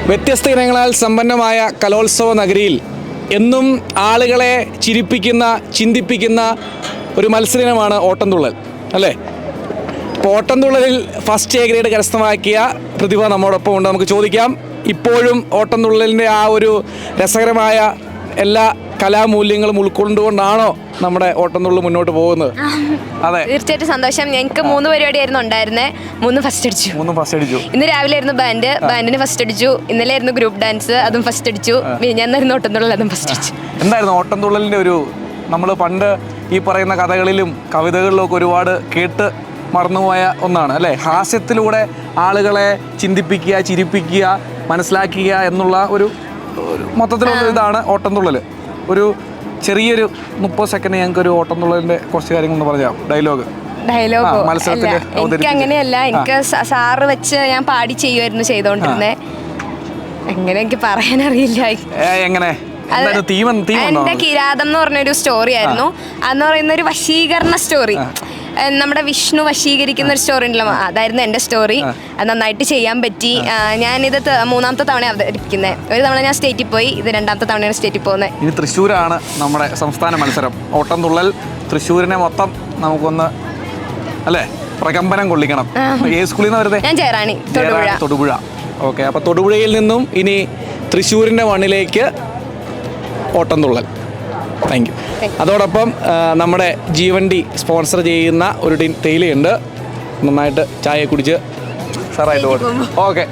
വ്യത്യസ്ത ഇനങ്ങളാൽ സമ്പന്നമായ കലോത്സവ നഗരിയിൽ എന്നും ആളുകളെ ചിരിപ്പിക്കുന്ന ചിന്തിപ്പിക്കുന്ന ഒരു മത്സരമാണ് ഓട്ടംതുള്ളൽ അല്ലേ? ഇപ്പോൾ ഓട്ടംതുള്ളലിൽ ഫസ്റ്റ് എ ഗ്രേഡ് കരസ്ഥമാക്കിയ പ്രതിഭ നമ്മോടൊപ്പം ഉണ്ട്. നമുക്ക് ചോദിക്കാം, ഇപ്പോഴും ഓട്ടംതുള്ളലിൻ്റെ ആ ഒരു രസകരമായ എല്ലാ കലാമൂല്യങ്ങളും ഉൾക്കൊണ്ടുകൊണ്ടാണോ നമ്മുടെ ഓട്ടംതുള്ളൽ മുന്നോട്ട് പോകുന്നത്? അതെ, തീർച്ചയായിട്ടും സന്തോഷം. ഞങ്ങൾക്ക് 3 പരിപാടിയായിരുന്നു ഉണ്ടായിരുന്നത്. 3 ഫസ്റ്റ് അടിച്ചു. ഇന്ന് രാവിലെ ആയിരുന്നു ബാൻഡിന് ഫസ്റ്റ് അടിച്ചു. ഇന്നലെ ആയിരുന്നു ഗ്രൂപ്പ് ഡാൻസ്, അതും ഫസ്റ്റ് അടിച്ചു. ഞാൻ ഓട്ടംതുള്ളൽ, അതും ഫസ്റ്റ് അടിച്ചു. എന്തായിരുന്നു ഓട്ടംതുള്ളലിൻ്റെ ഒരു, നമ്മൾ പണ്ട് ഈ പറയുന്ന കഥകളിലും കവിതകളിലും ഒക്കെ ഒരുപാട് കേട്ട് മറന്നുപോയ ഒന്നാണ് അല്ലേ? ഹാസ്യത്തിലൂടെ ആളുകളെ ചിന്തിപ്പിക്കുക, ചിരിപ്പിക്കുക, മനസ്സിലാക്കുക എന്നുള്ള ഒരു മൊത്തത്തിലുള്ള ഇതാണ് ഓട്ടംതുള്ളൽ. ഒരു ചെറിയൊരു 30 സെക്കൻഡ് ഞങ്ങൾക്ക് ഒരു ഓട്ടംതുള്ളലിൻ്റെ കുറച്ച് കാര്യങ്ങളൊന്ന് പറഞ്ഞാൽ ഡയലോഗ് മത്സരത്തിൽ. എനിക്ക് അങ്ങനെയല്ല, എനിക്ക് സാറ് വെച്ച് ഞാൻ പാടി ചെയ്യുമായിരുന്നു ചെയ്തോണ്ടിരുന്നേ. എങ്ങനെ എനിക്ക് പറയാനറിയില്ല. എങ്ങനെ എന്റെ കിരാതം എന്ന് പറഞ്ഞൊരു സ്റ്റോറി ആയിരുന്നു. അതെന്ന് പറയുന്ന ഒരു വശീകരണ സ്റ്റോറി, നമ്മുടെ വിഷ്ണു വശീകരിക്കുന്ന ഒരു സ്റ്റോറി ഉണ്ടല്ലോ, അതായിരുന്നു എൻ്റെ സ്റ്റോറി. അത് നന്നായിട്ട് ചെയ്യാൻ പറ്റി. ഞാനിത് 3ാമത്തെ തവണ അവതരിപ്പിക്കുന്നത്. ഒരു തവണ ഞാൻ സ്റ്റേറ്റിൽ പോയി, ഇത് 2ാമത്തെ തവണയാണ് സ്റ്റേറ്റിൽ പോകുന്നത്. ഇനി തൃശ്ശൂരാണ് നമ്മുടെ സംസ്ഥാന മത്സരം ഓട്ടംതുള്ളൽ. തൃശ്ശൂരിനെ മൊത്തം നമുക്കൊന്ന് അല്ലേ പ്രകമ്പനം കൊള്ളിക്കണം. ഏത് സ്കൂളിൽ നിന്ന് വരുന്നത്? ഞാൻ ചേറാണി, തൊടുപുഴ. ഓക്കെ, അപ്പോൾ തൊടുപുഴയിൽ നിന്നും ഇനി തൃശ്ശൂരിൻ്റെ മണ്ണിലേക്ക് ഓട്ടംതുള്ളൽ. Thank you. അതോടൊപ്പം നമ്മുടെ ജീവണ്ടി സ്പോൺസർ ചെയ്യുന്ന ഒരു തേയിലയുണ്ട്. നന്നായിട്ട് ചായ കുടിച്ച് സാറായിട്ട് ഓക്കെ.